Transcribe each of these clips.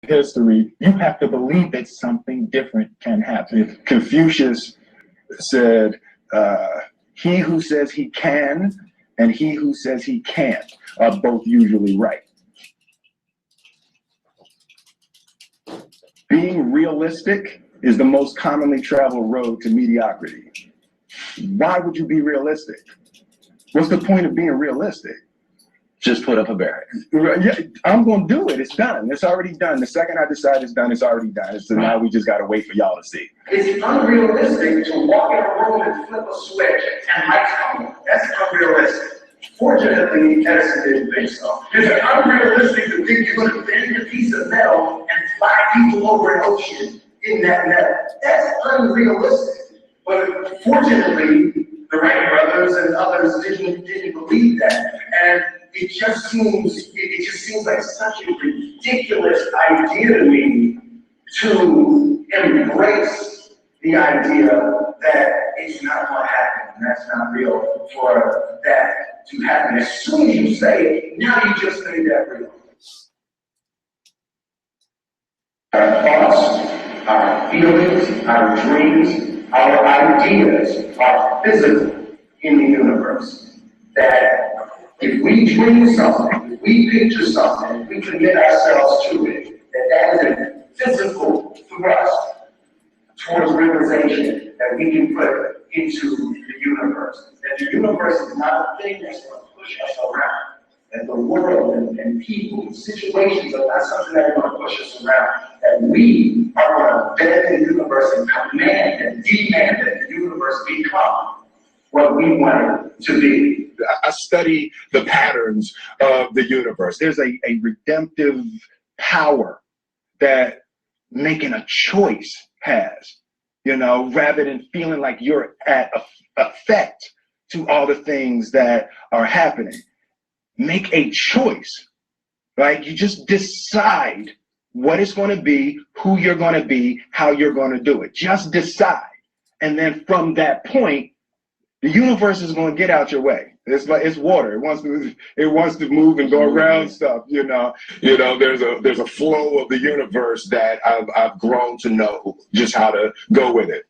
history, you have to believe that something different can happen. Confucius said, he who says he can and he who says he can't are both usually right. Being realistic is the most commonly traveled road to mediocrity. Why would you be realistic? What's the point of being realistic? Just put up a barrier. Yeah, I'm going to do it. It's done. It's already done. The second I decide it's done, it's already done. So now we just got to wait for y'all to see. It's unrealistic to walk in a room and flip a switch and lights come on. That's unrealistic. Fortunately, Edison didn't think so. It's unrealistic to think you're going to bend a piece of metal and fly people over an ocean in that metal. That's unrealistic. But fortunately, the Wright brothers and others didn't believe that. And it just seems like such a ridiculous idea to me to embrace the idea that it's not going to happen and that's not real for that to happen. As soon as you say it, now you just made that real. Our thoughts, our feelings, our dreams, our ideas are physical in the universe. That if we dream something, if we picture something, if we commit ourselves to it, that is a physical thrust towards realization that we can put into the universe. That the universe is not a thing that's going to push us around. That the world and people and situations are not something that are going to push us around. That we are going to bend the universe and command and demand that the universe become what we want it to be. I study the patterns of the universe. There's a redemptive power that making a choice has, you know, rather than feeling like you're at effect to all the things that are happening. Make a choice, right? You just decide what it's going to be, who you're going to be, how you're going to do it. Just decide. And then from that point, the universe is going to get out your way. It's like it's water. It wants to move and go around stuff. You know. There's a flow of the universe that I've grown to know just how to go with it.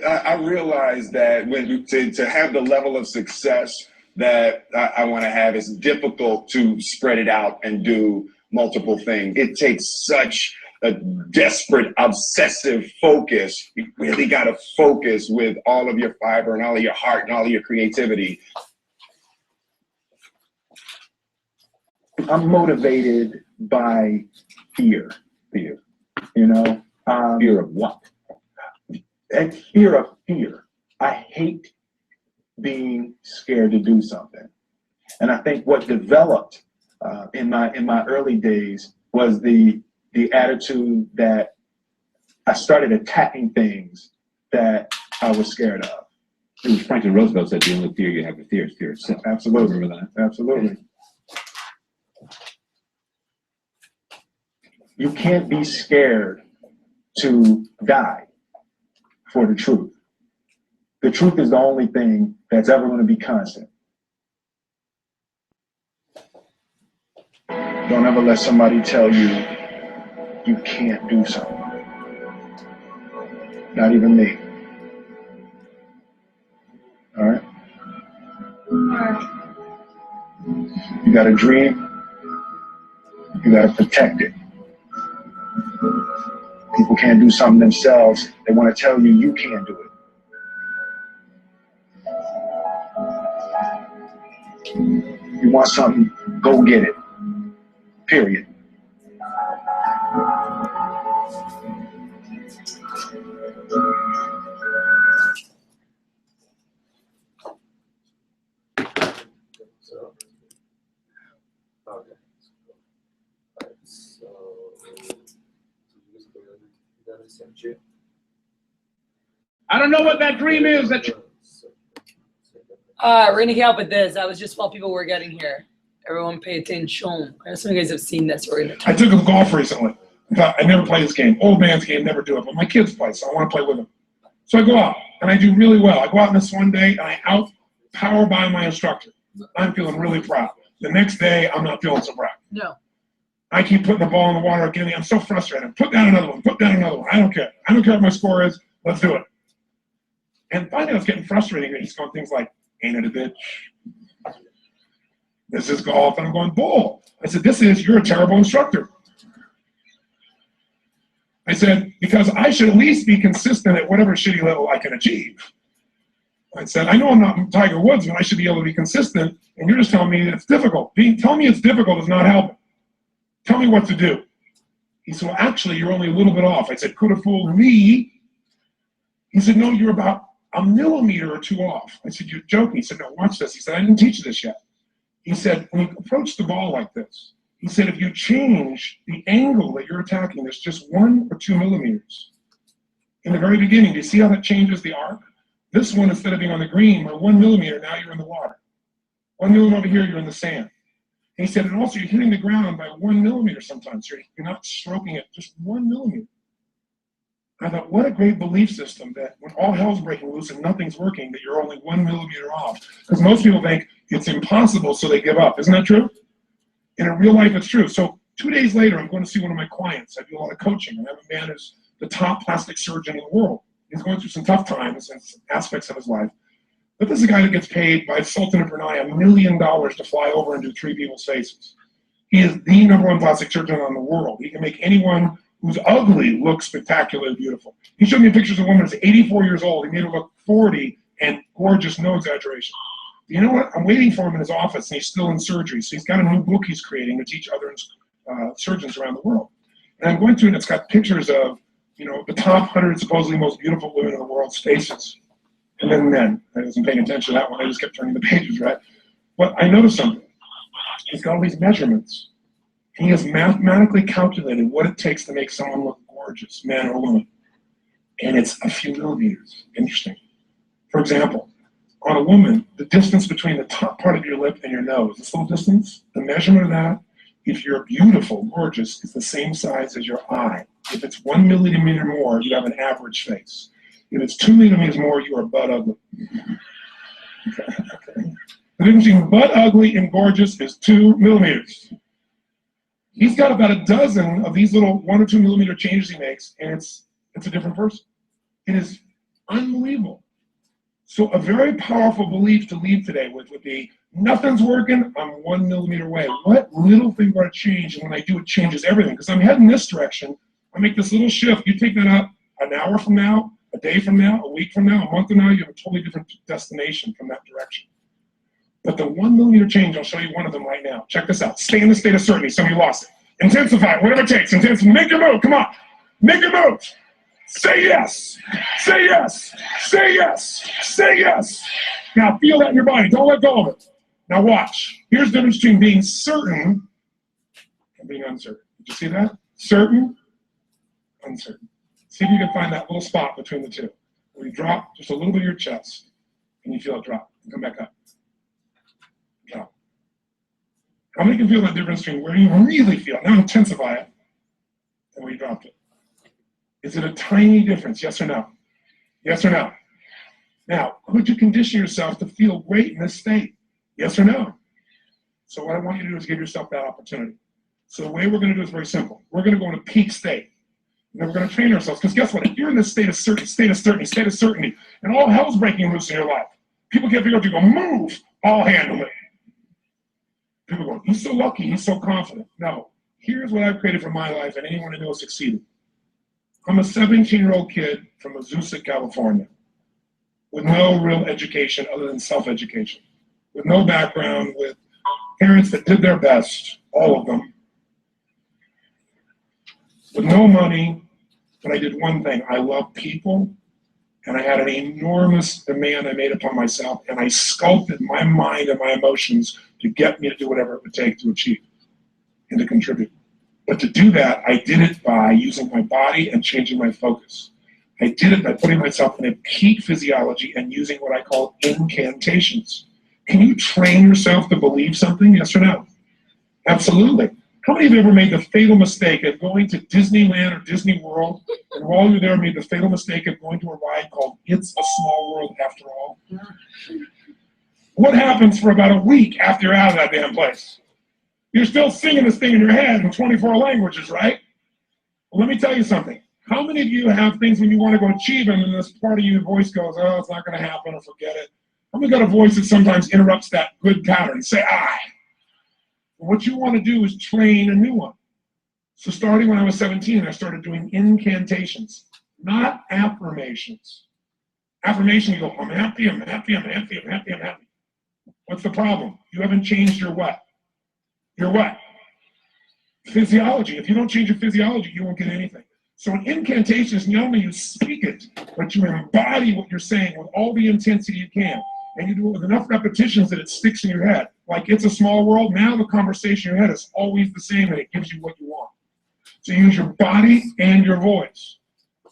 I realize that to have the level of success that I want to have, it's difficult to spread it out and do multiple things. It takes such a desperate, obsessive focus. You really got to focus with all of your fiber and all of your heart and all of your creativity. I'm motivated by fear, you know? Fear of what? And fear of fear. I hate being scared to do something. And I think what developed in my early days was the attitude that I started attacking things that I was scared of. It was Franklin Roosevelt said the only fear you have to fear is fear itself. Absolutely. Remember that? Absolutely. You can't be scared to die for the truth. The truth is the only thing that's ever going to be constant. Don't ever let somebody tell you you can't do something. Not even me. All right? You got a dream, you got to protect it. People can't do something themselves. They want to tell you you can't do it. You want something, go get it. Period. I don't know what that dream is that you. We're gonna get up with this. That was just while people were getting here. Everyone pay attention. I know some of you guys have seen this. I took him golf recently. I never play this game. Old man's game, never do it. But my kids play, so I want to play with them. So I go out, and I do really well. I go out on this one day, and I out-power by my instructor. I'm feeling really proud. The next day, I'm not feeling so proud. No. I keep putting the ball in the water again. I'm so frustrated. Put down another one. Put down another one. I don't care. I don't care what my score is. Let's do it. And finally, I was getting frustrated. And he's going things like, ain't it a bitch? This is golf. And I'm going, bull. I said, you're a terrible instructor. I said, because I should at least be consistent at whatever shitty level I can achieve. I said, I know I'm not Tiger Woods, but I should be able to be consistent. And you're just telling me it's difficult. Telling me it's difficult is not helping. Tell me what to do. He said, well, actually, you're only a little bit off. I said, could have fooled me. He said, no, you're about a millimeter or two off. I said, you're joking. He said, no, watch this. He said, I didn't teach you this yet. He said, when you approach the ball like this, he said, if you change the angle that you're attacking, there's just 1 or 2 millimeters. In the very beginning, do you see how that changes the arc? This one, instead of being on the green, or 1 millimeter, now you're in the water. 1 millimeter over here, you're in the sand. And he said, and also you're hitting the ground by 1 millimeter sometimes. You're not stroking it, just 1 millimeter. I thought, what a great belief system that when all hell's breaking loose and nothing's working, that you're only 1 millimeter off. Because most people think it's impossible, so they give up. Isn't that true? In real life, it's true. So 2 days later, I'm going to see one of my clients. I do a lot of coaching, and I have a man who's the top plastic surgeon in the world. He's going through some tough times and aspects of his life. But this is a guy that gets paid by Sultan of Brunei $1 million to fly over and do 3 people's faces. He is the #1 plastic surgeon in the world. He can make anyone who's ugly look spectacularly beautiful. He showed me pictures of a woman who's 84 years old. He made her look 40 and gorgeous, no exaggeration. You know what? I'm waiting for him in his office, and he's still in surgery. So he's got a new book he's creating to teach other surgeons around the world. And I'm going through it, and it's got pictures of, the top 100 supposedly most beautiful women in the world's faces. And then men. I wasn't paying attention to that one. I just kept turning the pages, right? But I noticed something. He's got all these measurements. He has mathematically calculated what it takes to make someone look gorgeous, man or woman. And it's a few millimeters. Interesting. For example, on a woman, the distance between the top part of your lip and your nose, this little distance, the measurement of that, if you're beautiful, gorgeous, is the same size as your eye. If it's 1 millimeter more, you have an average face. If it's 2 millimeters more, you are butt ugly. Okay. The difference between butt ugly and gorgeous is 2 millimeters. He's got about a dozen of these little 1 or 2 millimeter changes he makes, and it's a different person. It is unbelievable. So a very powerful belief to leave today with would be, nothing's working, I'm 1 millimeter away. What little thing would I change? And when I do, it changes everything. Because I'm heading this direction, I make this little shift. You take that up an hour from now, a day from now, a week from now, a month from now, you have a totally different destination from that direction. But the 1 millimeter change, I'll show you one of them right now. Check this out. Stay in the state of certainty. Somebody lost it. Intensify, whatever it takes. Intensify. Make your move. Come on. Make your move. Say yes. Say yes. Say yes. Say yes. Now feel that in your body. Don't let go of it. Now watch. Here's the difference between being certain and being uncertain. Did you see that? Certain, uncertain. See if you can find that little spot between the two. Where you drop just a little bit of your chest and you feel it drop. Come back up. Drop. How many can feel that difference between where you really feel? Now intensify it and where you dropped it. Is it a tiny difference? Yes or no? Yes or no? Now, could you condition yourself to feel great in this state? Yes or no? So what I want you to do is give yourself that opportunity. So the way we're going to do it is very simple. We're going to go into peak state. And then we're going to train ourselves. Because guess what? If you're in this state of certainty, and all hell's breaking loose in your life, people can't figure out, you go, move, I'll handle it. People go, he's so lucky, he's so confident. No, here's what I've created for my life, and anyone who knows succeeded. I'm a 17-year-old kid from Azusa, California, with no real education other than self-education, with no background, with parents that did their best, all of them, with no money, but I did one thing. I love people, and I had an enormous demand I made upon myself, and I sculpted my mind and my emotions to get me to do whatever it would take to achieve and to contribute. But to do that, I did it by using my body and changing my focus. I did it by putting myself in a peak physiology and using what I call incantations. Can you train yourself to believe something? Yes or no? Absolutely. How many of you ever made the fatal mistake of going to Disneyland or Disney World, and while you're there made the fatal mistake of going to a ride called It's a Small World After All? What happens for about a week after you're out of that damn place? You're still singing this thing in your head in 24 languages, right? Well, let me tell you something. How many of you have things when you want to go achieve them and this part of your voice goes, oh, it's not going to happen, or forget it? How many got a voice that sometimes interrupts that good pattern? Say, I. What you want to do is train a new one. So starting when I was 17, I started doing incantations, not affirmations. Affirmation, you go, I'm happy, I'm happy, I'm happy, I'm happy, I'm happy. What's the problem? You haven't changed your what? Your what? Physiology. If you don't change your physiology, you won't get anything. So an incantation is not only you speak it, but you embody what you're saying with all the intensity you can. And you do it with enough repetitions that it sticks in your head. Like It's a Small World, now the conversation in your head is always the same and it gives you what you want. So you use your body and your voice.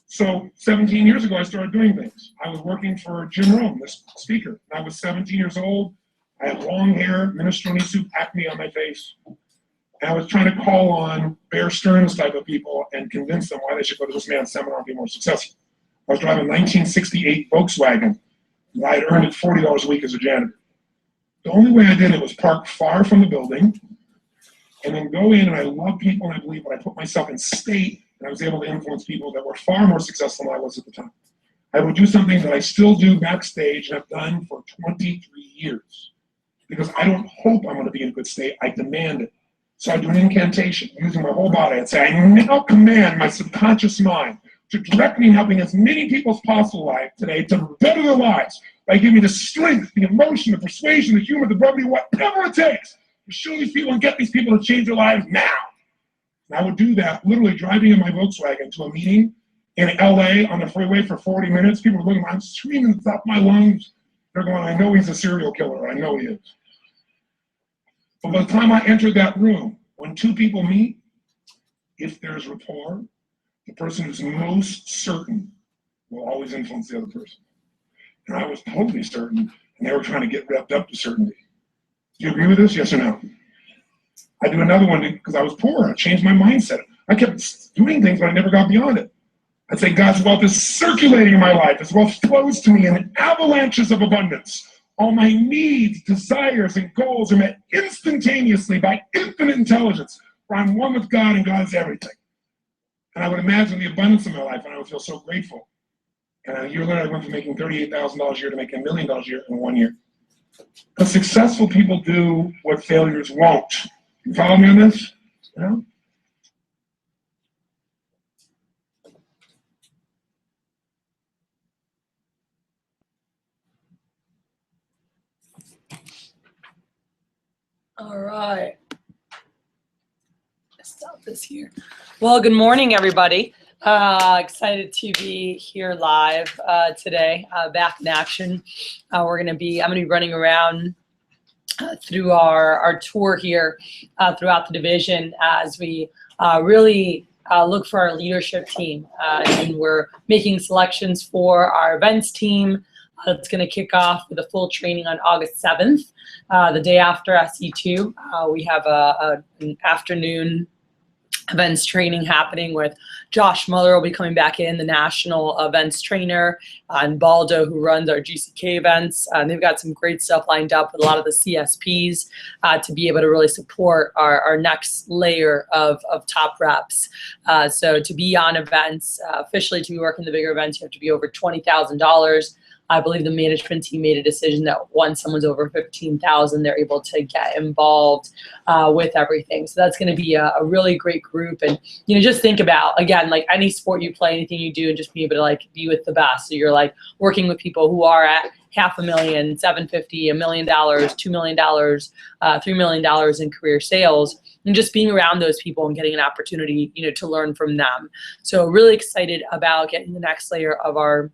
So 17 years ago, I started doing things. I was working for Jim Rome, this speaker. I was 17 years old. I had long hair, minestrone soup, acne on my face. And I was trying to call on Bear Stearns type of people and convince them why they should go to this man's seminar and be more successful. I was driving a 1968 Volkswagen. I had earned it $40 a week as a janitor. The only way I did it was park far from the building and then go in, and I love people, and I believe when I put myself in state, and I was able to influence people that were far more successful than I was at the time. I would do something that I still do backstage and have done for 23 years. Because I don't hope I'm going to be in a good state, I demand it. So I do an incantation using my whole body. I'd say, I now command my subconscious mind to direct me in helping as many people as possible today to better their lives by giving me the strength, the emotion, the persuasion, the humor, the brevity, whatever it takes to show these people and get these people to change their lives now. And I would do that literally driving in my Volkswagen to a meeting in LA on the freeway for 40 minutes. People are looking, I'm screaming at the top of my lungs. They're going, I know he's a serial killer. I know he is. But by the time I entered that room, when two people meet, if there's rapport, the person who's most certain will always influence the other person. And I was totally certain, and they were trying to get revved up to certainty. Do you agree with this? Yes or no? I do another one because I was poor. I changed my mindset. I kept doing things, but I never got beyond it. I'd say God's wealth is circulating in my life. His wealth flows to me in avalanches of abundance. All my needs, desires, and goals are met instantaneously by infinite intelligence, for I'm one with God and God is everything. And I would imagine the abundance of my life, and I would feel so grateful. And a year later, I went from making $38,000 a year to making $1 million a year in 1 year. Because successful people do what failures won't. You follow me on this? You know? All right. Let's stop this here. Well, good morning, everybody. Excited to be here live today, back in action. I'm going to be running around through our tour here throughout the division as we really look for our leadership team. And we're making selections for our events team. It's going to kick off with a full training on August 7th, the day after SC2. We have an afternoon events training happening with Josh Muller will be coming back in, the national events trainer, and Baldo, who runs our GCK events. And they've got some great stuff lined up with a lot of the CSPs to be able to really support our next layer of top reps. So to be on events, officially to be working the bigger events, you have to be over $20,000. I believe the management team made a decision that once someone's over 15,000, they're able to get involved with everything. So that's going to be a really great group. And, you know, just think about, again, like any sport you play, anything you do, and just be able to like be with the best. So you're like working with people who are at $500,000, $750,000, $1 million, $2 million, $3 million in career sales. And just being around those people and getting an opportunity, you know, to learn from them. So really excited about getting the next layer of our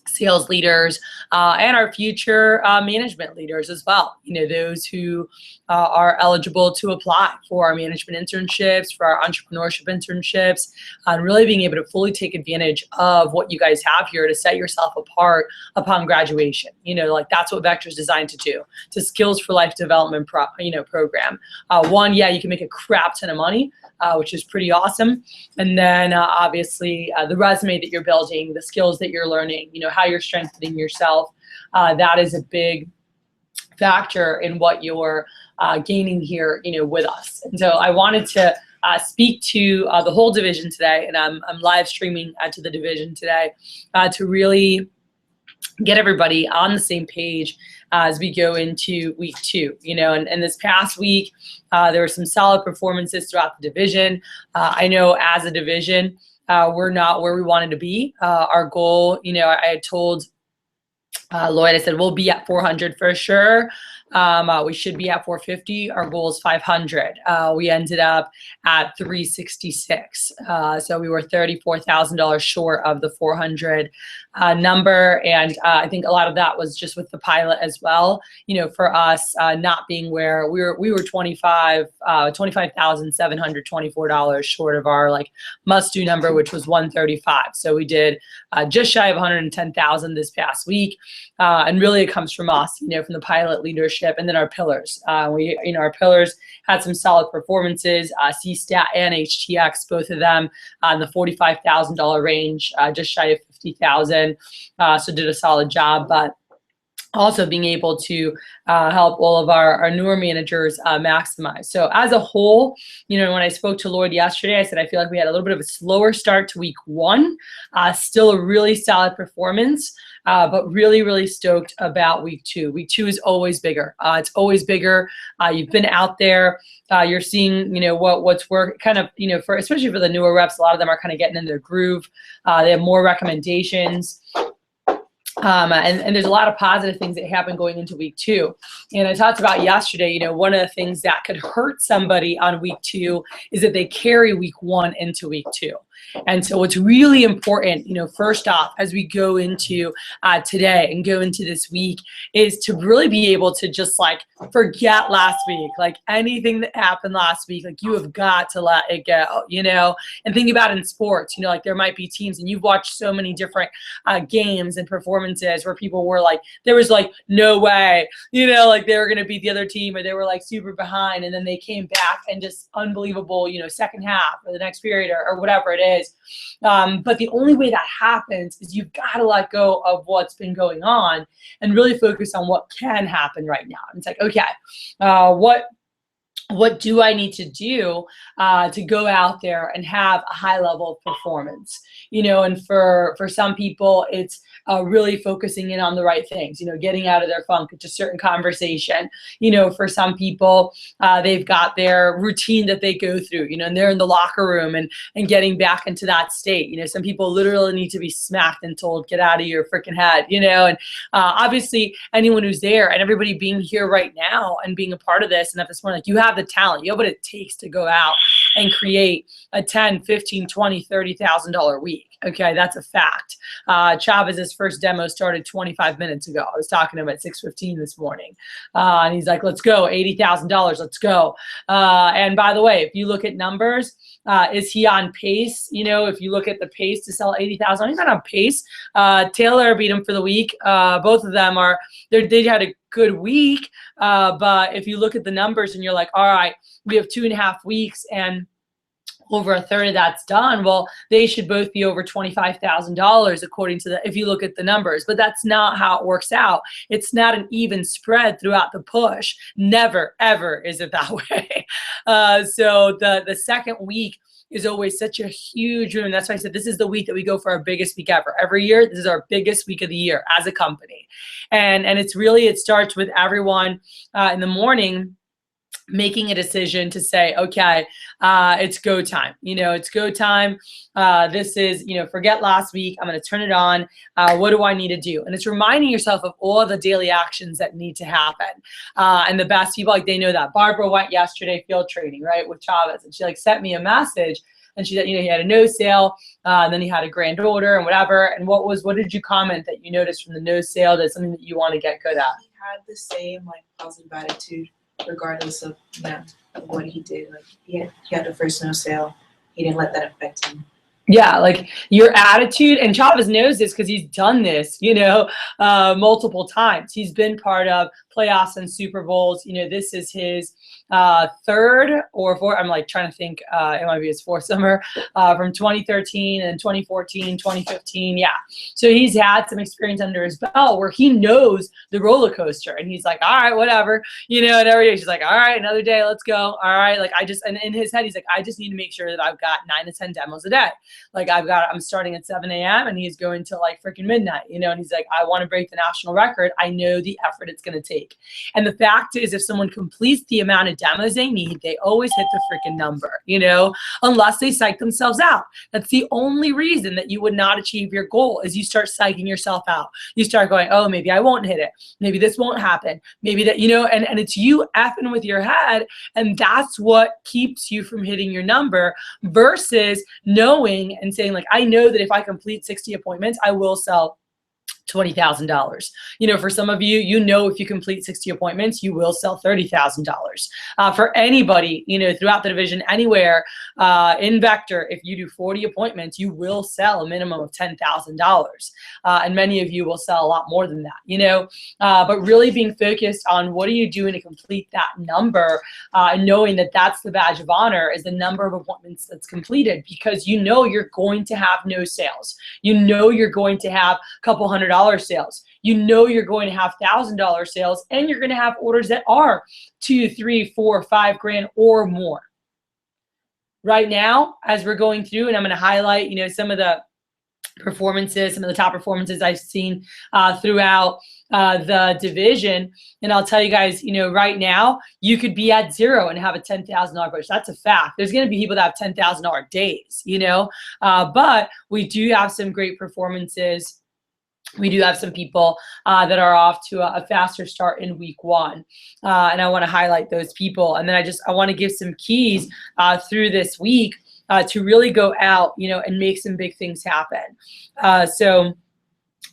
sales leaders and our future management leaders as well. You know, those who are eligible to apply for our management internships, for our entrepreneurship internships, and really being able to fully take advantage of what you guys have here to set yourself apart upon graduation. You know, like that's what Vector's designed to do. It's a skills for life development program. One, yeah, you can make a crap ton of money, which is pretty awesome. And then obviously the resume that you're building, the skills that you're learning, you know, how you're strengthening yourself. That is a big factor in what your gaining here, with us. And so I wanted to speak to the whole division today, and I'm live streaming to the division today to really get everybody on the same page as we go into week 2, and this past week, there were some solid performances throughout the division. I know as a division, we're not where we wanted to be. Our goal, I had told Lloyd, I said, we'll be at 400 for sure. We should be at 450. Our goal is 500. We ended up at 366. So we were $34,000 short of the 400 number. And I think a lot of that was just with the pilot as well. For us not being where we were $25,724 short of our must do number, which was 135. So we did just shy of 110,000 this past week. And really it comes from us, from the pilot leadership and then our pillars. Our pillars had some solid performances, CSTAT and HTX, both of them in the $45,000 range, just shy of 50,000. So did a solid job, but also being able to help all of our newer managers maximize. So as a whole, when I spoke to Lloyd yesterday, I said, I feel like we had a little bit of a slower start to week 1, still a really solid performance, but really, really stoked about week 2. Week 2 is always bigger. It's always bigger. You've been out there. You're seeing, what's work kind of, especially for the newer reps, a lot of them are kind of getting in their groove. They have more recommendations. And there's a lot of positive things that happen going into week 2. And I talked about yesterday, one of the things that could hurt somebody on week 2 is that they carry week 1 into week 2. And so what's really important, first off, as we go into today and go into this week, is to really be able to just forget last week, anything that happened last week, you have got to let it go, and think about in sports, there might be teams, and you've watched so many different games and performances where people were there was no way, they were going to beat the other team, or they were super behind, and then they came back and just unbelievable, second half or the next period or whatever it is. But the only way that happens is you've got to let go of what's been going on and really focus on what can happen right now. And it's okay, what do I need to do to go out there and have a high level of performance? And for some people, it's really focusing in on the right things, getting out of their funk, it's a certain conversation. For some people, they've got their routine that they go through, and they're in the locker room and getting back into that state. Some people literally need to be smacked and told, get out of your freaking head, and obviously anyone who's there and everybody being here right now and being a part of this and at this point, you have the talent, you have what it takes to go out and create a $10, $15, $20, $30,000 week. Okay, that's a fact. Chavez's first demo started 25 minutes ago. I was talking to him at 6:15 this morning. And he's like, let's go, $80,000, let's go. And by the way, if you look at numbers, is he on pace? If you look at the pace to sell 80,000, he's not on pace. Taylor beat him for the week. Both of them they had a good week. But if you look at the numbers and you're like, all right, we have 2.5 weeks and over a third of that's done, well, they should both be over $25,000 according to if you look at the numbers, but that's not how it works out. It's not an even spread throughout the push. Never, ever is it that way. So the second week is always such a huge room. That's why I said this is the week that we go for our biggest week ever. Every year, this is our biggest week of the year as a company. And it starts with everyone in the morning making a decision to say, okay, it's go time. It's go time. This is, forget last week. I'm going to turn it on. What do I need to do? And it's reminding yourself of all the daily actions that need to happen. And the best people, they know that. Barbara went yesterday field training, right, with Chavez. And she sent me a message. And she said, he had a no sale, and then he had a granddaughter and whatever. And what did you comment that you noticed from the no sale that's something that you want to get good at? He had the same positive attitude regardless of what he did. He had the first no sale. He didn't let that affect him. Yeah, your attitude, and Chavez knows this because he's done this, multiple times. He's been part of playoffs and Super Bowls. This is his third or fourth. I'm like trying to think. It might be his fourth summer from 2013 and 2014, 2015. Yeah. So he's had some experience under his belt where he knows the roller coaster, and he's like, all right, whatever, and every day she's like, all right, another day, let's go. All right. Like and in his head, he's like, I just need to make sure that I've got 9 to 10 demos a day. Like I'm starting at 7 a.m. and he's going till like freaking midnight, and he's like, I want to break the national record. I know the effort it's going to take. And the fact is, if someone completes the amount of demos they need, they always hit the freaking number, unless they psych themselves out. That's the only reason that you would not achieve your goal, is you start psyching yourself out. You start going, oh, maybe I won't hit it. Maybe this won't happen. Maybe that, and it's you effing with your head. And that's what keeps you from hitting your number, versus knowing and saying, like, I know that if I complete 60 appointments, I will sell $20,000. For some of you, if you complete 60 appointments, you will sell $30,000. For anybody, throughout the division, anywhere in Vector, if you do 40 appointments, you will sell a minimum of $10,000. And many of you will sell a lot more than that, but really being focused on what are you doing to complete that number, and knowing that that's the badge of honor, is the number of appointments that's completed, because you're going to have no sales. You're going to have a couple $100 sales. You're going to have $1,000 sales, and you're going to have orders that are $2, $3, $4, $5 grand or more. Right now, as we're going through, and I'm going to highlight, some of the performances, some of the top performances I've seen throughout the division. And I'll tell you guys, right now, you could be at 0 and have a $10,000 push. That's a fact. There's going to be people that have $10,000 days, but we do have some great performances. We do have some people that are off to a faster start in week 1. And I want to highlight those people. And then I want to give some keys through this week to really go out, and make some big things happen. So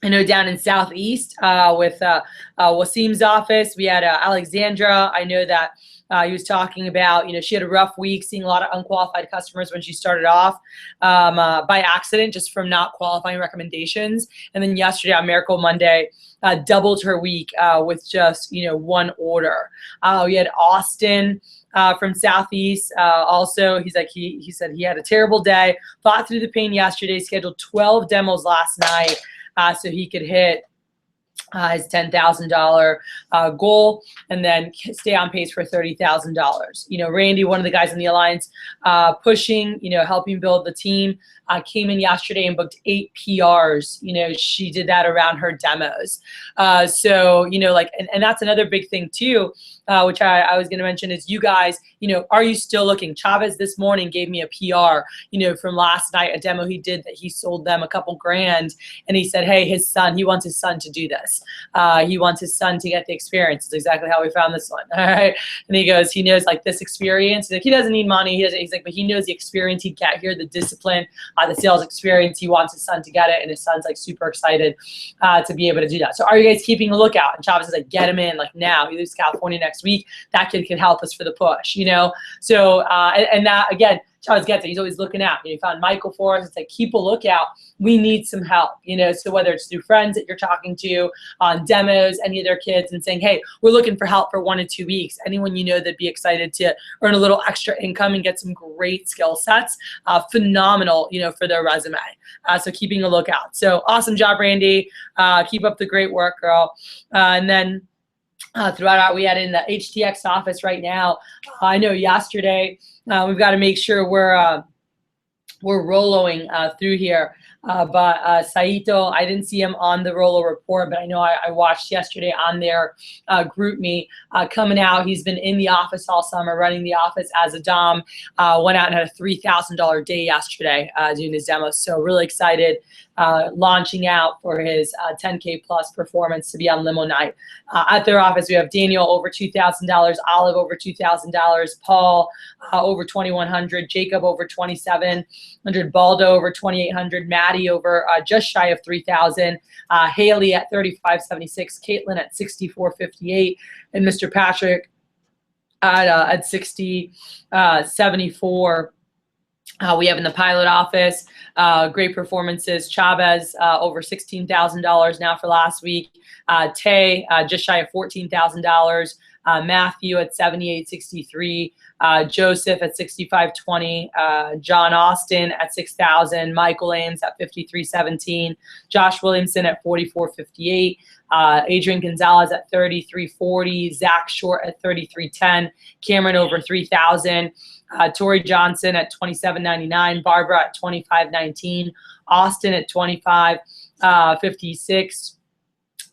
I know down in Southeast with Wasim's office, we had Alexandra. I know that he was talking about, she had a rough week, seeing a lot of unqualified customers when she started off by accident, just from not qualifying recommendations. And then yesterday on Miracle Monday, doubled her week with just, 1 order. We had Austin from Southeast. Also, he's like, he said he had a terrible day, fought through the pain yesterday, scheduled 12 demos last night so he could hit his $10,000 goal, and then stay on pace for $30,000. Randy, one of the guys in the alliance, pushing, helping build the team, came in yesterday and booked 8 PRs. She did that around her demos. So, and that's another big thing too, which I was going to mention is, you guys, are you still looking? Chavez this morning gave me a PR, from last night, a demo he did that he sold them a couple grand. And he said, hey, he wants his son to do this. He wants his son to get the experience. It's exactly how we found this one. All right. And he goes, he knows like this experience. He's like, he doesn't need money. He's like, but he knows the experience he'd get here, the discipline, the sales experience. He wants his son to get it. And his son's like super excited to be able to do that. So are you guys keeping a lookout? And Chavez is like, get him in like now. He leaves California next week. That kid can help us for the push, So, and that, again, Chavez gets it. He's always looking out. You found Michael for us. It's like, keep a lookout. We need some help, So whether it's through friends that you're talking to on demos, any of their kids, and saying, hey, we're looking for help for 1 to 2 weeks. Anyone that'd be excited to earn a little extra income and get some great skill sets, phenomenal, for their resume. So keeping a lookout. So awesome job, Randy. Keep up the great work, girl. And then throughout, we had in the HTX office right now. I know yesterday we've got to make sure we're rolling through here. But Saito, I didn't see him on the Rolo report, but I know I watched yesterday on their group me coming out. He's been in the office all summer, running the office as a Dom. Went out and had a $3,000 day yesterday doing his demos. So really excited, launching out for his 10K plus performance to be on limo night. At their office, we have Daniel over $2,000, Olive over $2,000, Paul over $2,100, Jacob over $2,700, Baldo over $2,800, Maddie over just shy of $3,000, Haley at $3,576, Caitlin at $6,458, and Mr. Patrick at $60,74. We have in the pilot office, great performances. Chavez, over $16,000 now for last week. Tay, just shy of $14,000. Matthew at 78.63. Joseph at 65.20. John Austin at 6,000. Michael Ames at 53.17. Josh Williamson at 44.58. Adrian Gonzalez at 33.40. Zach Short at 33.10. Cameron over 3,000. Tori Johnson at 27.99. Barbara at 25.19. Austin at 25.56.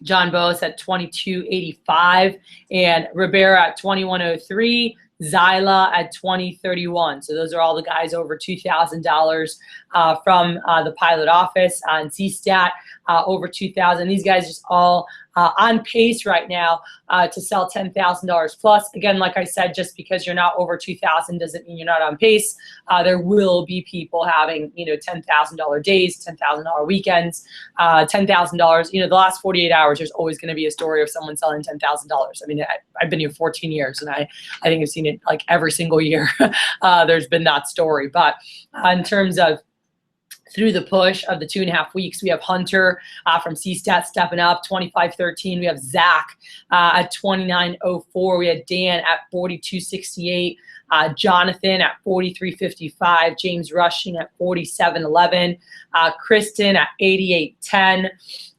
John Bose at 22.85. And Rivera at 21.03. Zyla at 20.31. So those are all the guys over $2,000 from the pilot office. On CSTAT, over 2,000. These guys just all on pace right now to sell $10,000 plus. Again, like I said, just because you're not over 2,000 doesn't mean you're not on pace. There will be people having, $10,000 days, $10,000 weekends, $10,000. The last 48 hours, there's always going to be a story of someone selling $10,000. I mean, I've been here 14 years, and I think I've seen it like every single year. There's been that story. But in terms of through the push of the 2.5 weeks, we have Hunter from CSTAT stepping up, 25.13. We have Zach at 29.04. We had Dan at 42.68. Jonathan at 43.55. James Rushing at 47.11. Kristen at 88.10.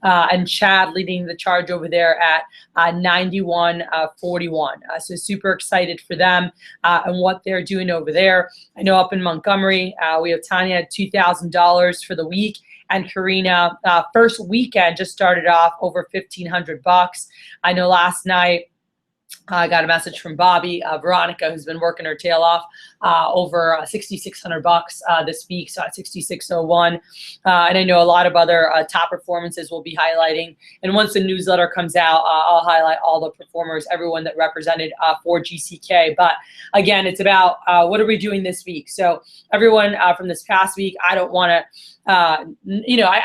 And Chad leading the charge over there at 91.41. So super excited for them and what they're doing over there. I know up in Montgomery, we have Tanya at $2,000 for the week. And Karina, first weekend just started off over $1,500. I know last night, I got a message from Bobby, Veronica, who's been working her tail off, over $6,600 this week, so at 66.01. And I know a lot of other top performances we'll be highlighting. And once the newsletter comes out, I'll highlight all the performers, everyone that represented for GCK. But again, it's about what are we doing this week? So everyone from this past week, I don't want to I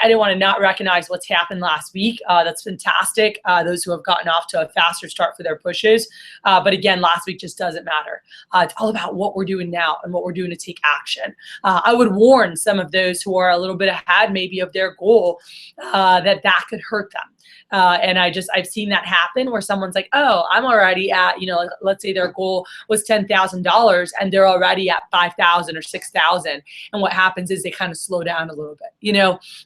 didn't want to not recognize what's happened last week. That's fantastic. Those who have gotten off to a faster start for their pushes. But again, last week just doesn't matter. It's all about what we're doing now and what we're doing to take action. I would warn some of those who are a little bit ahead maybe of their goal that could hurt them. And I've seen that happen where someone's like, oh, I'm already at, let's say their goal was $10,000 and they're already at 5,000 or 6,000. And what happens is they kind of slow down a little bit,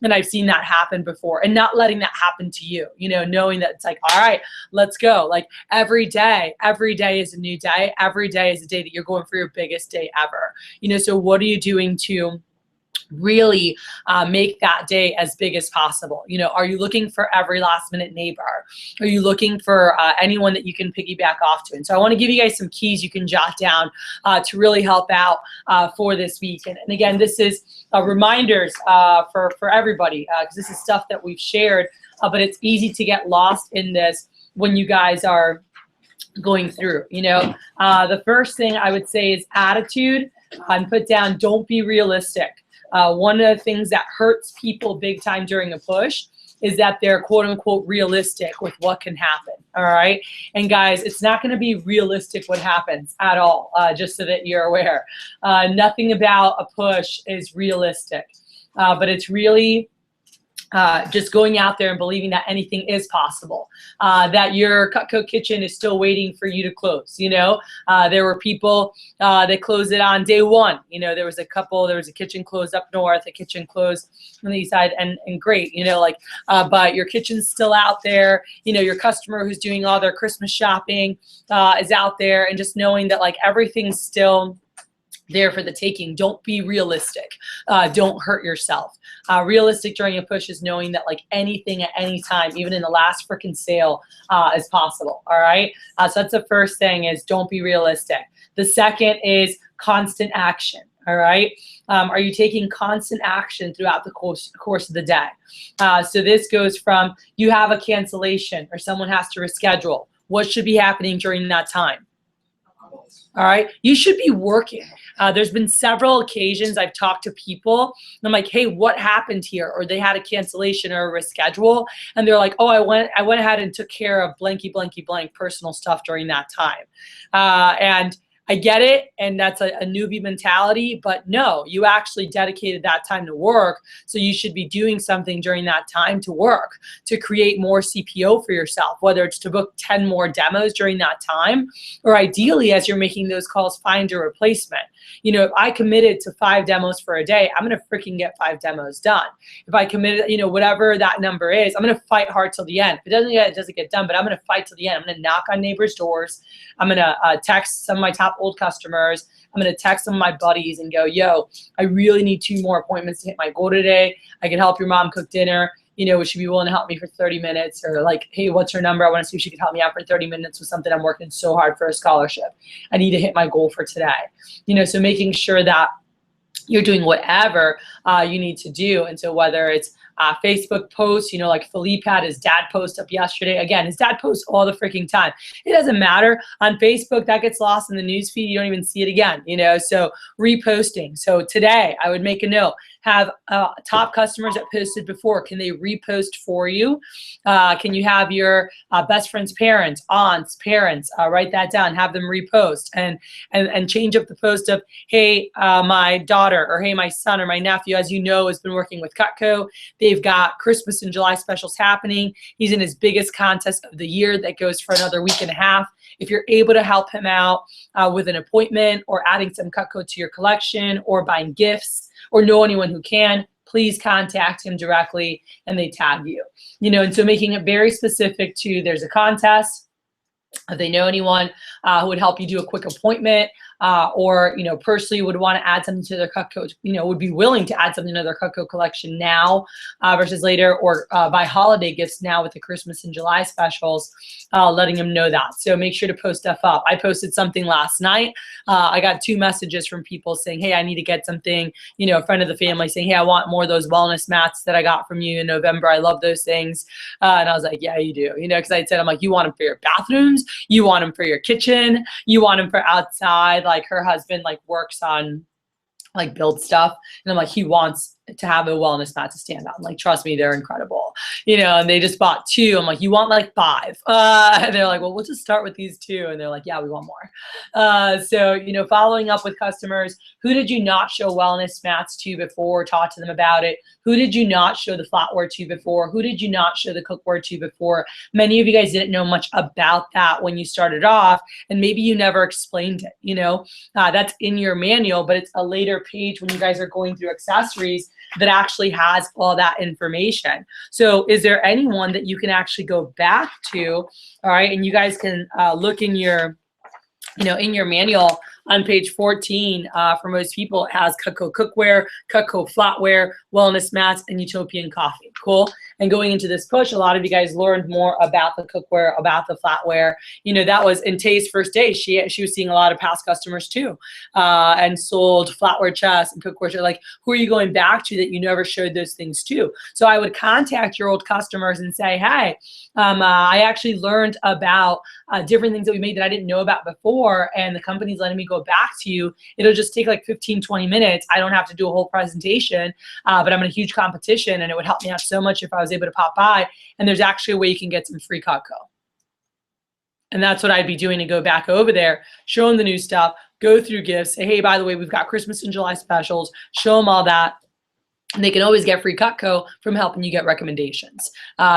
and I've seen that happen before, and not letting that happen to you, knowing that it's like, all right, let's go. Like every day is a new day. Every day is a day that you're going for your biggest day ever, so what are you doing to really make that day as big as possible? Are you looking for every last minute neighbor? Are you looking for anyone that you can piggyback off to? And so I want to give you guys some keys you can jot down to really help out for this week. And again, this is reminders for everybody, because this is stuff that we've shared, but it's easy to get lost in this when you guys are going through. The first thing I would say is attitude, and put down, don't be realistic. One of the things that hurts people big time during a push is that they're quote unquote realistic with what can happen. All right. And guys, it's not going to be realistic what happens at all, just so that you're aware. Nothing about a push is realistic, but it's really just going out there and believing that anything is possible, that your Cutco kitchen is still waiting for you to close. There were people that closed it on day one. There was a kitchen closed up north, a kitchen closed on the east side, and great, but your kitchen's still out there. Your customer who's doing all their Christmas shopping is out there, and just knowing that like everything's still there for the taking. Don't be realistic. Don't hurt yourself. Realistic during a push is knowing that like anything at any time, even in the last freaking sale, is possible. All right. So that's the first thing, is don't be realistic. The second is constant action. All right. Are you taking constant action throughout the course of the day? So this goes from you have a cancellation or someone has to reschedule. What should be happening during that time? All right. You should be working. There's been several occasions I've talked to people and I'm like, hey, what happened here? Or they had a cancellation or a reschedule. And they're like, oh, I went ahead and took care of blanky, blanky, blank personal stuff during that time. And I get it, and that's a newbie mentality, but no, you actually dedicated that time to work, so you should be doing something during that time to work, to create more CPO for yourself, whether it's to book 10 more demos during that time, or ideally, as you're making those calls, find your replacement. You know, if I committed to 5 demos for a day, I'm gonna freaking get 5 demos done. If I committed, you know, whatever that number is, I'm gonna fight hard till the end. If it doesn't get done, but I'm gonna fight till the end. I'm gonna knock on neighbors' doors. I'm gonna text some of my top old customers. I'm gonna text some of my buddies and go, yo, I really need 2 more appointments to hit my goal today. I can help your mom cook dinner. You know, would she be willing to help me for 30 minutes? Or like, hey, what's her number? I want to see if she could help me out for 30 minutes with something I'm working so hard for a scholarship. I need to hit my goal for today. You know, so making sure that you're doing whatever you need to do. And so whether it's Facebook posts, you know, like Philippe had his dad post up yesterday. Again, his dad posts all the freaking time. It doesn't matter. On Facebook, that gets lost in the news feed. You don't even see it again, you know, so reposting. So today I would make a note, have top customers that posted before. Can they repost for you? Can you have your best friend's parents, aunts, parents, write that down, have them repost and change up the post of, hey, my daughter, or hey, my son or my nephew, as you know, has been working with Cutco. They've got Christmas and July specials happening. He's in his biggest contest of the year that goes for another week and a half. If you're able to help him out with an appointment or adding some Cutco to your collection or buying gifts or know anyone who can, please contact him directly and they tag you. You know, and so making it very specific to there's a contest. If they know anyone who would help you do a quick appointment, or, you know, personally would want to add something to their Cutco, you know, would be willing to add something to their Cutco collection now versus later, or buy holiday gifts now with the Christmas and July specials, letting them know that. So make sure to post stuff up. I posted something last night. I got 2 messages from people saying, hey, I need to get something, you know, a friend of the family saying, hey, I want more of those wellness mats that I got from you in November. I love those things. And I was like, yeah, you do, you know, because I said, I'm like, you want them for your bathrooms, you want them for your kitchen, you want them for outside. Like her husband like works on like build stuff, and I'm like, he wants to have a wellness mat to stand on. Like, trust me, they're incredible, you know. And they just bought 2. I'm like, you want like 5? And they're like, well, we'll just start with these 2. And they're like, yeah, we want more. So, you know, following up with customers, who did you not show wellness mats to before? Talk to them about it. Who did you not show the flatware to before? Who did you not show the cookware to before? Many of you guys didn't know much about that when you started off, and maybe you never explained it, you know. That's in your manual, but it's a later page when you guys are going through accessories that actually has all that information. So is there anyone that you can actually go back to, all right, and you guys can look in your, you know, in your manual on page 14, for most people, it has Cutco cookware, Cutco flatware, wellness mats, and Utopian coffee. Cool. And going into this push, a lot of you guys learned more about the cookware, about the flatware. You know, that was in Tay's first day. She was seeing a lot of past customers too, and sold flatware chests and cookware. Like, who are you going back to that you never showed those things to? So I would contact your old customers and say, hey, I actually learned about different things that we made that I didn't know about before, and the company's letting me go back to you. It'll just take like 15, 20 minutes. I don't have to do a whole presentation, but I'm in a huge competition, and it would help me out so much if I was able to pop by, and there's actually a way you can get some free Cutco. And that's what I'd be doing, to go back over there, show them the new stuff, go through gifts, say, hey, by the way, we've got Christmas and July specials, show them all that. And they can always get free Cutco from helping you get recommendations,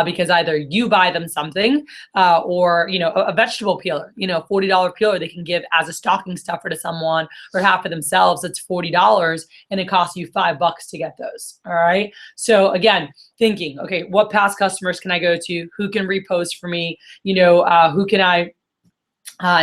because either you buy them something, or, you know, a vegetable peeler, you know, $40 peeler they can give as a stocking stuffer to someone, or half for themselves. It's $40, and it costs you $5 to get those. All right. So again, thinking, okay, what past customers can I go to? Who can repost for me? You know, who can I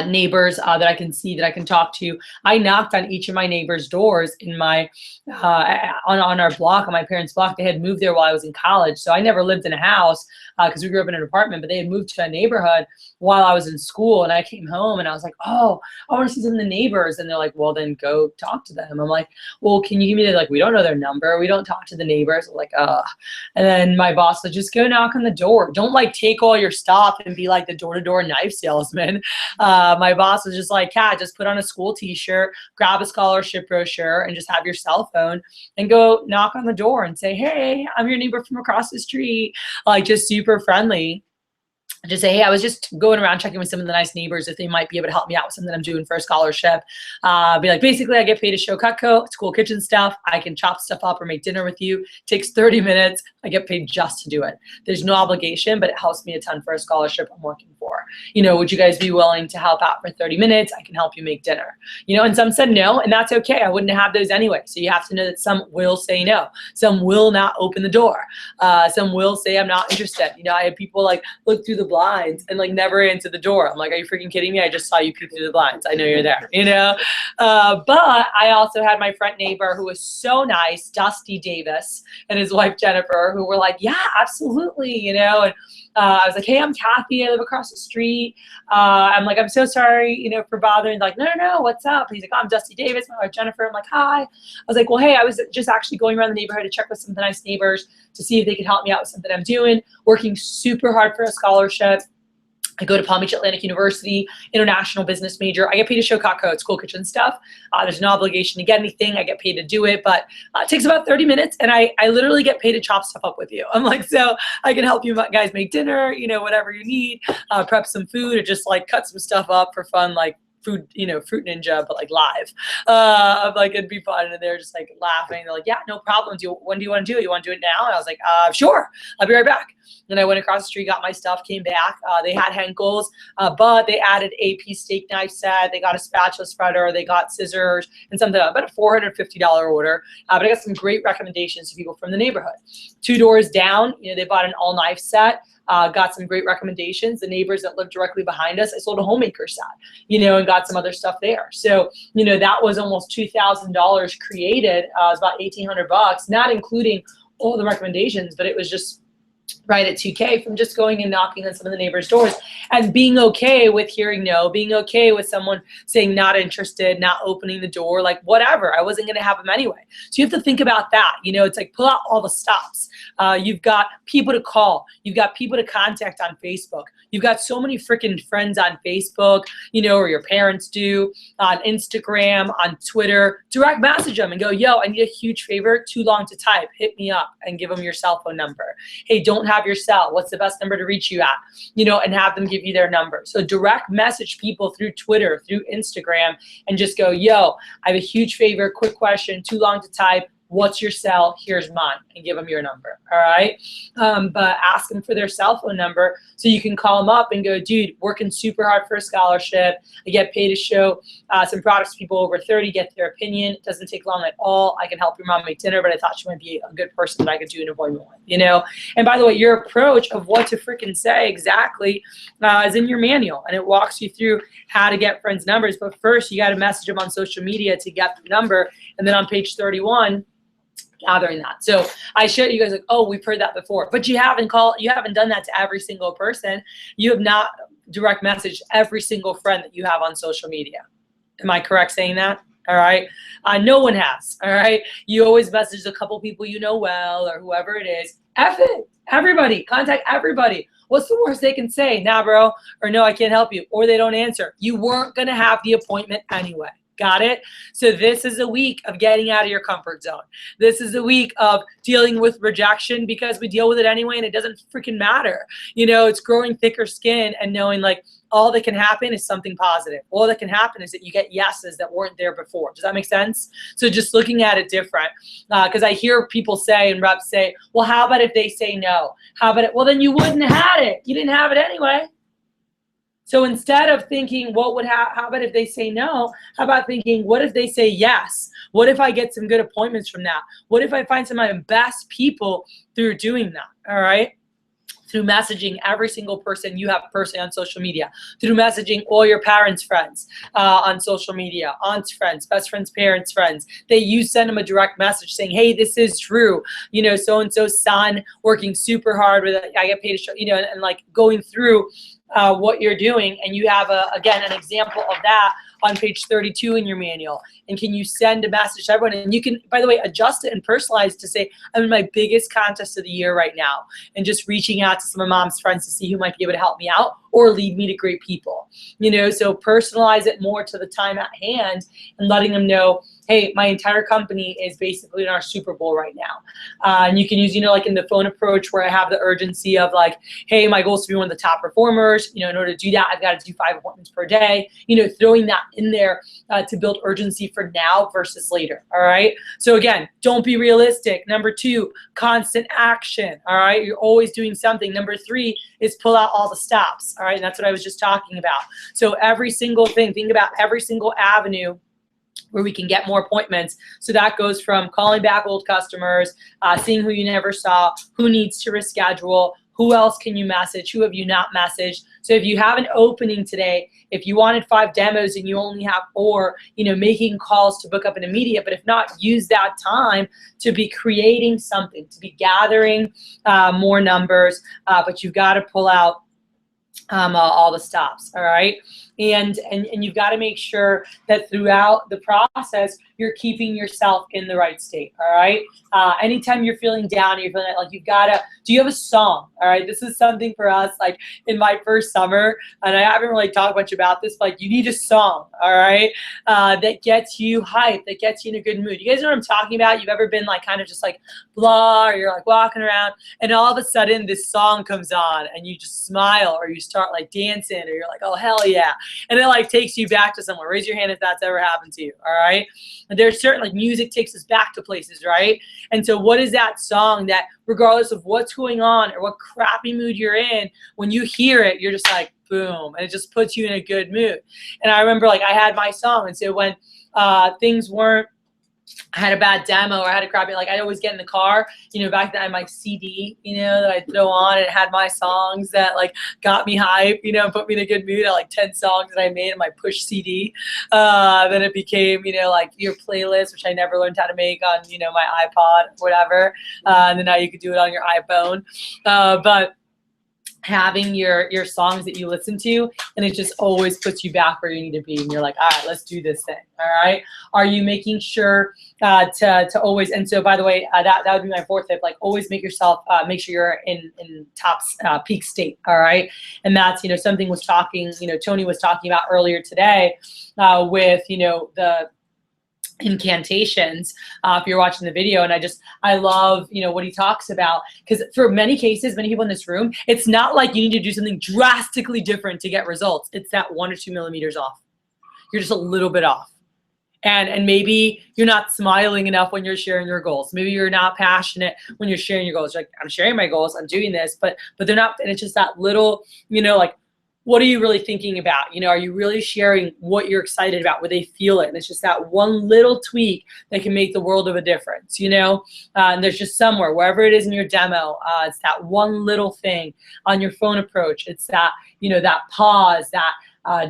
neighbors that I can see, that I can talk to. I knocked on each of my neighbors' doors in my on our block, on my parents' block. They had moved there while I was in college, so I never lived in a house because we grew up in an apartment, but they had moved to a neighborhood while I was in school, and I came home and I was like, oh, I want to see some of the neighbors. And they're like, well, then go talk to them. I'm like, well, can you give me their, like, we don't know their number, we don't talk to the neighbors. I'm like, and then my boss said, just go knock on the door. Don't like take all your stuff and be like the door-to-door knife salesman. My boss was just like, Kat, just put on a school t-shirt, grab a scholarship brochure, and just have your cell phone and go knock on the door and say, hey, I'm your neighbor from across the street. Like, just super friendly. just say, hey, I was just going around checking with some of the nice neighbors if they might be able to help me out with something I'm doing for a scholarship. Be like, basically, I get paid to show Cutco, it's cool kitchen stuff. I can chop stuff up or make dinner with you. It takes 30 minutes. I get paid just to do it. There's no obligation, but it helps me a ton for a scholarship I'm working for. You know, would you guys be willing to help out for 30 minutes? I can help you make dinner. You know, and some said no, and that's okay. I wouldn't have those anyway. So you have to know that some will say no. Some will not open the door. Some will say, I'm not interested. You know, I had people like look through the blinds and like never answer the door. I'm like, are you freaking kidding me? I just saw you peek through the blinds. I know you're there, you know? But I also had my front neighbor who was so nice, Dusty Davis, and his wife Jennifer, who were like, yeah, absolutely, you know? And I was like, hey, I'm Kathy. I live across the street. I'm like, I'm so sorry, you know, for bothering. Like, no, what's up? He's like, oh, I'm Dusty Davis, my wife Jennifer. I'm like, hi. I was like, well, hey, I was just actually going around the neighborhood to check with some of the nice neighbors to see if they could help me out with something I'm doing, working super hard for a scholarship. I go to Palm Beach Atlantic University, international business major. I get paid to show Cutco, it's cool kitchen stuff. There's no obligation to get anything. I get paid to do it, but it takes about 30 minutes, and I literally get paid to chop stuff up with you. I'm like, so I can help you guys make dinner, you know, whatever you need, prep some food, or just like cut some stuff up for fun, like food, you know, Fruit Ninja, but like live. I'm like, it'd be fun. And they're just like laughing. They're like, yeah, no problem. When do you want to do it? You want to do it now? And I was like, sure, I'll be right back. Then I went across the street, got my stuff, came back. They had Henkel's, but they added a piece steak knife set. They got a spatula spreader. They got scissors and something, about a $450 order. But I got some great recommendations to people from the neighborhood. 2 doors down, you know, they bought an all knife set. Got some great recommendations. The neighbors that lived directly behind us, I sold a homemaker set, you know, and got some other stuff there. So, you know, that was almost $2,000 created. It was about $1,800, not including all the recommendations, but it was just right at 2K from just going and knocking on some of the neighbors' doors and being okay with hearing no, being okay with someone saying not interested, not opening the door, like whatever. I wasn't going to have them anyway. So you have to think about that. You know, it's like pull out all the stops. You've got people to call. You've got people to contact on Facebook. You've got so many freaking friends on Facebook, you know, or your parents do, on Instagram, on Twitter. Direct message them and go, yo, I need a huge favor, too long to type. Hit me up and give them your cell phone number. Hey, don't have your cell. What's the best number to reach you at? You know, and have them give you their number. So direct message people through Twitter, through Instagram, and just go, yo, I have a huge favor, quick question, too long to type. What's your cell? Here's mine, and give them your number. All right. But ask them for their cell phone number so you can call them up and go, dude, working super hard for a scholarship. I get paid to show some products to people over 30, get their opinion. It doesn't take long at all. I can help your mom make dinner, but I thought she might be a good person that I could do an appointment with, you know? And by the way, your approach of what to freaking say exactly is in your manual, and it walks you through how to get friends' numbers. But first, you got to message them on social media to get the number. And then on page 31, gathering that. So I showed you guys like, oh, we've heard that before, but you haven't done that to every single person. You have not direct messaged every single friend that you have on social media. Am I correct saying that? All right. No one has. All right. You always message a couple people you know well, or whoever it is. F it. Everybody. Contact everybody. What's the worst they can say? Nah, bro. Or no, I can't help you. Or they don't answer. You weren't going to have the appointment anyway. Got it? So this is a week of getting out of your comfort zone. This is a week of dealing with rejection, because we deal with it anyway and it doesn't freaking matter. You know, it's growing thicker skin and knowing like all that can happen is something positive. All that can happen is that you get yeses that weren't there before. Does that make sense? So just looking at it different, because I hear people say and reps say, well, how about if they say no? How about it? Well, then you wouldn't have had it. You didn't have it anyway. So instead of thinking, how about if they say no? How about thinking, what if they say yes? What if I get some good appointments from that? What if I find some of my best people through doing that? All right. Through messaging every single person you have personally on social media, through messaging all your parents' friends on social media, aunts' friends, best friends, parents' friends. You send them a direct message saying, hey, this is true. You know, so-and-so's son working super hard with it. I get paid to show, you know, and like going through what you're doing. And you have, again, an example of that on page 32 in your manual. And can you send a message to everyone? And you can, by the way, adjust it and personalize to say, I'm in my biggest contest of the year right now. And just reaching out to some of mom's friends to see who might be able to help me out or lead me to great people. You know, so personalize it more to the time at hand and letting them know hey, my entire company is basically in our Super Bowl right now. And you can use, like in the phone approach where I have the urgency of like, hey, my goal is to be one of the top performers. In order to do that, I've got to do 5 appointments per day. Throwing that in there to build urgency for now versus later. All right. So again, don't be realistic. Number 2, constant action. All right. You're always doing something. Number 3 is pull out all the stops. All right. And that's what I was just talking about. So every single thing, think about every single avenue where we can get more appointments. So that goes from calling back old customers, seeing who you never saw, who needs to reschedule, who else can you message, who have you not messaged. So if you have an opening today, if you wanted 5 demos and you only have 4, making calls to book up an immediate, but if not, use that time to be creating something, to be gathering more numbers, but you've got to pull out all the stops, all right? And you've got to make sure that throughout the process, you're keeping yourself in the right state, all right? Anytime you're feeling down, you're feeling like you've got to, do you have a song, all right? This is something for us, like in my first summer, and I haven't really talked much about this, but like you need a song, all right? That gets you hyped, that gets you in a good mood. You guys know what I'm talking about? You've ever been like kind of just like blah, or you're like walking around, and all of a sudden this song comes on, and you just smile, or you start like dancing, or you're like, oh, hell yeah. And it like takes you back to somewhere. Raise your hand if that's ever happened to you, all right? And there's certain, like music takes us back to places, right? And so what is that song that regardless of what's going on or what crappy mood you're in, when you hear it, you're just like, boom, and it just puts you in a good mood. And I remember like I had my song, and so when things weren't, I had a bad demo or I had a crappy, like I'd always get in the car, back then I had my CD, that I'd throw on, and it had my songs that like got me hype, and put me in a good mood. I like 10 songs that I made in my push CD. Then it became, like your playlist, which I never learned how to make on, my iPod, whatever. And then now you could do it on your iPhone. But having your songs that you listen to, and it just always puts you back where you need to be, and you're like, all right, let's do this thing. All right, are you making sure to always, and so by the way, that would be my 4th tip, like always make sure you're in top peak state. All right, and that's something was talking, Tony was talking about earlier today with the incantations, if you're watching the video, and I love what he talks about, because for many cases, many people in this room, it's not like you need to do something drastically different to get results. It's that 1 or 2 millimeters off. You're just a little bit off, and maybe you're not smiling enough when you're sharing your goals. Maybe you're not passionate when you're sharing your goals. You're like, I'm sharing my goals, I'm doing this, but they're not, and it's just that little, like, what are you really thinking about? Are you really sharing what you're excited about, where they feel it? And it's just that one little tweak that can make the world of a difference, and there's just somewhere, wherever it is in your demo, it's that one little thing on your phone approach. It's that, that pause, that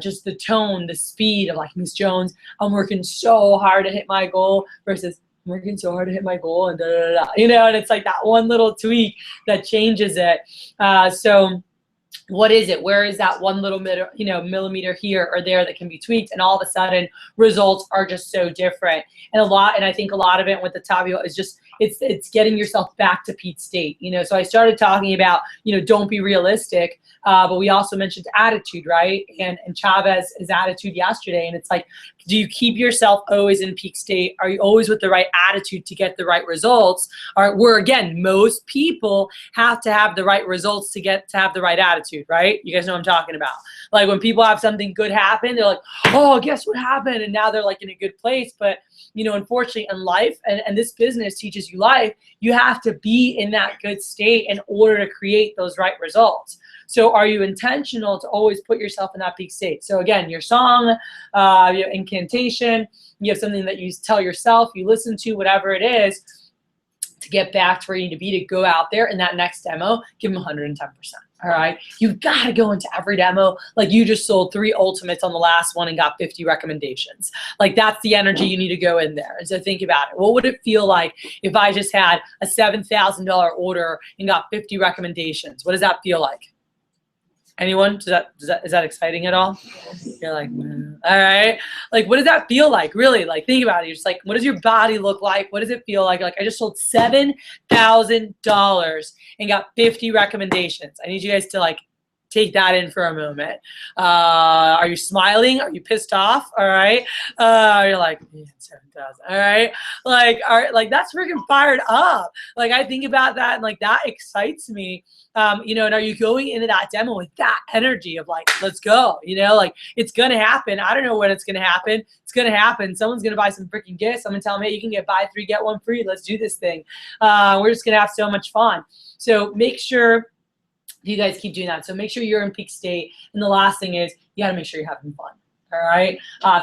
just the tone, the speed of like, Ms. Jones, I'm working so hard to hit my goal, versus I'm working so hard to hit my goal, and and it's like that one little tweak that changes it. So what is it? Where is that one little millimeter here or there that can be tweaked, and all of a sudden results are just so different. And I think a lot of it with the Tabio is just it's getting yourself back to peak state. So I started talking about don't be realistic, but we also mentioned attitude, right? And Chavez's attitude yesterday, and it's like, do you keep yourself always in peak state? Are you always with the right attitude to get the right results? Or where again, most people have to have the right results to have the right attitude, right? You guys know what I'm talking about. Like when people have something good happen, they're like, oh, guess what happened? And now they're like in a good place. But unfortunately in life, and this business teaches you life, you have to be in that good state in order to create those right results. So are you intentional to always put yourself in that peak state? So again, your song, your incantation, you have something that you tell yourself, you listen to, whatever it is, to get back to where you need to be, to go out there in that next demo, give them 110%. All right, you've got to go into every demo like you just sold 3 ultimates on the last one and got 50 recommendations. Like that's the energy you need to go in there. And so think about it. What would it feel like if I just had a $7,000 order and got 50 recommendations? What does that feel like? Anyone? Is that exciting at all? You're like, all right. Like, what does that feel like? Really, like, think about it. You're just like, what does your body look like? What does it feel like? Like, I just sold $7,000 and got 50 recommendations. I need you guys to like take that in for a moment. Are you smiling? Are you pissed off? All right. You're like, man, 7,000. All right. Like that's freaking fired up. Like I think about that and like that excites me. And are you going into that demo with that energy of like, let's go, like it's going to happen. I don't know when it's going to happen. It's going to happen. Someone's going to buy some freaking gifts. I'm going to tell them, hey, you can buy 3, get 1 free. Let's do this thing. We're just going to have so much fun. So make sure you guys keep doing that. So make sure you're in peak state. And the last thing is you got to make sure you're having fun. All right,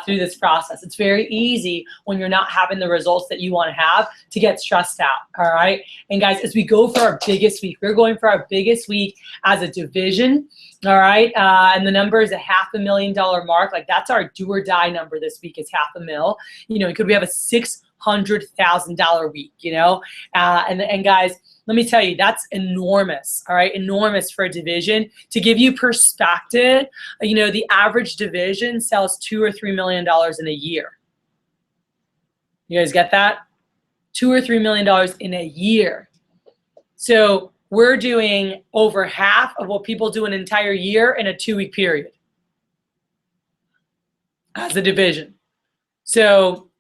through this process. It's very easy when you're not having the results that you want to have to get stressed out. All right. And guys, as we go for our biggest week, we're going for our biggest week as a division. All right. And the number is a $500,000 mark. Like that's our do or die number this week is $500,000. Could we have a $600,000 week, and guys, let me tell you, that's enormous, all right? Enormous for a division. To give you perspective, the average division sells $2 or $3 million in a year. You guys get that? $2 or $3 million in a year. So we're doing over half of what people do an entire year in a 2-week period as a division. So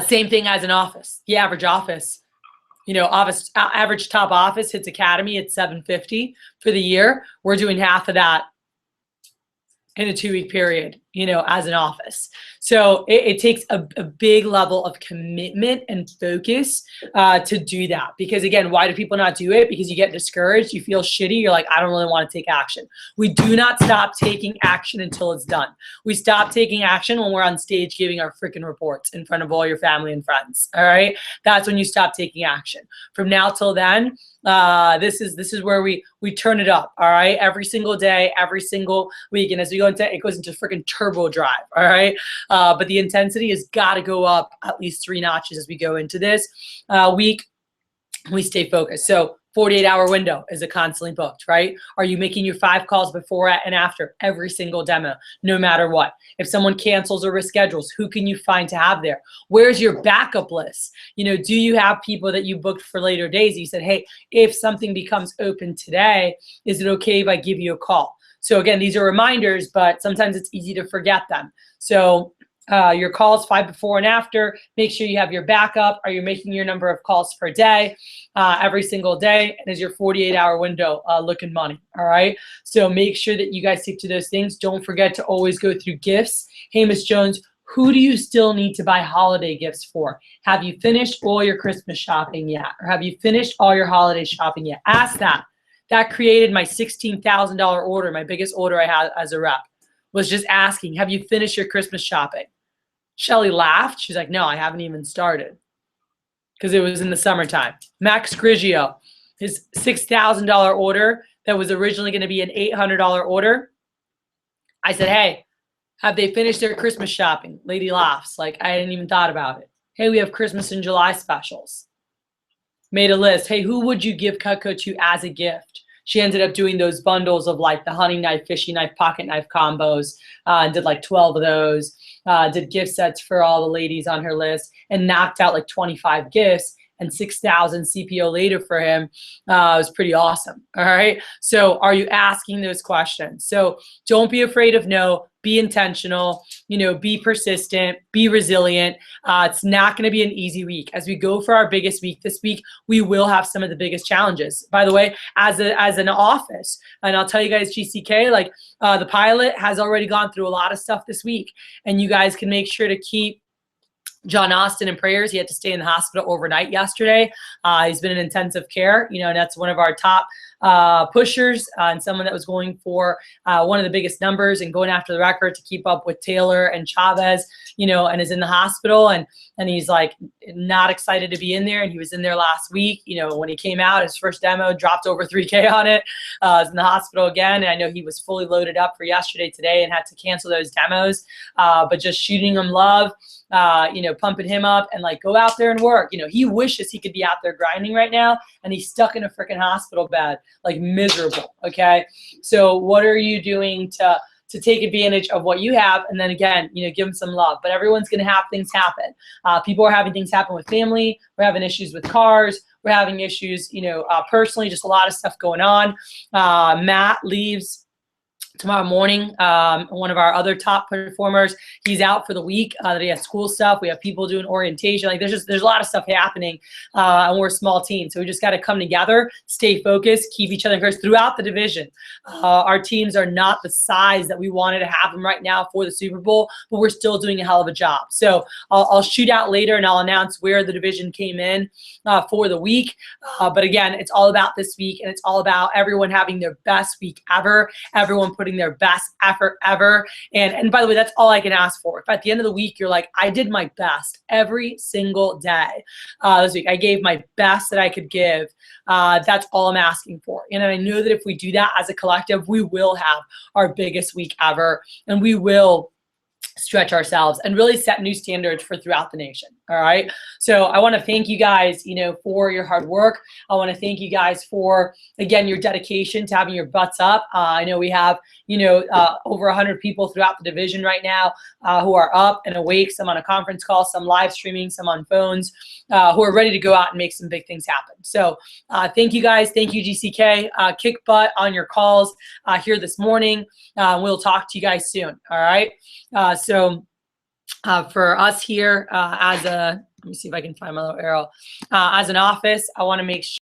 same thing as an office. The average office. Average top office hits academy at 750 for the year. We're doing half of that in a 2-week period, as an office. So it takes a big level of commitment and focus to do that. Because again, why do people not do it? Because you get discouraged, you feel shitty, you're like, I don't really want to take action. We do not stop taking action until it's done. We stop taking action when we're on stage giving our freaking reports in front of all your family and friends. All right. That's when you stop taking action. From now till then, this is where we turn it up. All right. Every single day, every single week. And as we go into, it goes into freaking turbo drive. All right. But the intensity has got to go up at least 3 notches as we go into this week. We stay focused. So 48-hour window is a constantly booked, right? Are you making your 5 calls before and after every single demo, no matter what? If someone cancels or reschedules, who can you find to have there? Where's your backup list? Do you have people that you booked for later days? You said, hey, if something becomes open today, is it okay if I give you a call? So again, these are reminders, but sometimes it's easy to forget them. So your calls 5 before and after, make sure you have your backup. Are you making your number of calls per day, every single day? And is your 48-hour window looking money? All right. So make sure that you guys stick to those things. Don't forget to always go through gifts. Hey, Miss Jones, who do you still need to buy holiday gifts for? Have you finished all your Christmas shopping yet? Or have you finished all your holiday shopping yet? Ask that. That created my $16,000 order, my biggest order I had as a rep, was just asking, have you finished your Christmas shopping? Shelly laughed. She's like, no, I haven't even started, because it was in the summertime. Max Grigio, his $6,000 order that was originally going to be an $800 order. I said, hey, have they finished their Christmas shopping? Lady laughs, like I hadn't even thought about it. Hey, we have Christmas and July specials. Made a list. Hey, who would you give Cutco to as a gift? She ended up doing those bundles of like the hunting knife, fishing knife, pocket knife combos, did like 12 of those, did gift sets for all the ladies on her list, and knocked out like 25 gifts and 6,000 CPO later for him. It was pretty awesome. All right. So are you asking those questions? So don't be afraid of no. Be intentional, be persistent, be resilient. It's not going to be an easy week. As we go for our biggest week this week, we will have some of the biggest challenges. By the way, as an office, and I'll tell you guys, GCK, like the pilot has already gone through a lot of stuff this week, and you guys can make sure to keep John Austin in prayers. He had to stay in the hospital overnight yesterday. He's been in intensive care, and that's one of our top pushers, and someone that was going for one of the biggest numbers and going after the record to keep up with Taylor and Chavez, and is in the hospital, and he's like not excited to be in there. And he was in there last week, when he came out, his first demo dropped over 3K on it, was in the hospital again. And I know he was fully loaded up for yesterday, today, and had to cancel those demos, but just shooting him love, pumping him up, and like, go out there and work. He wishes he could be out there grinding right now, and he's stuck in a freaking hospital bed, like miserable. Okay. So what are you doing to take advantage of what you have? And then again, give them some love. But everyone's going to have things happen. People are having things happen with family. We're having issues with cars. We're having issues, personally, just a lot of stuff going on. Matt leaves tomorrow morning, one of our other top performers, he's out for the week. That he has school stuff. We have people doing orientation. Like there's a lot of stuff happening, and we're a small team, so we just got to come together, stay focused, keep each other encouraged throughout the division. Our teams are not the size that we wanted to have them right now for the Super Bowl, but we're still doing a hell of a job. So I'll shoot out later and I'll announce where the division came in for the week. But again, it's all about this week, and it's all about everyone having their best week ever, everyone putting their best effort ever. And by the way, that's all I can ask for. If at the end of the week, you're like, I did my best every single day this week, I gave my best that I could give, that's all I'm asking for. And I know that if we do that as a collective, we will have our biggest week ever, and we will stretch ourselves and really set new standards for throughout the nation. All right. So I want to thank you guys, for your hard work. I want to thank you guys for, again, your dedication to having your butts up. I know we have, over 100 people throughout the division right now who are up and awake, some on a conference call, some live streaming, some on phones, who are ready to go out and make some big things happen. So thank you guys. Thank you, GCK. Kick butt on your calls here this morning. We'll talk to you guys soon. All right. So for us here let me see if I can find my little arrow. As an office, I want to make sure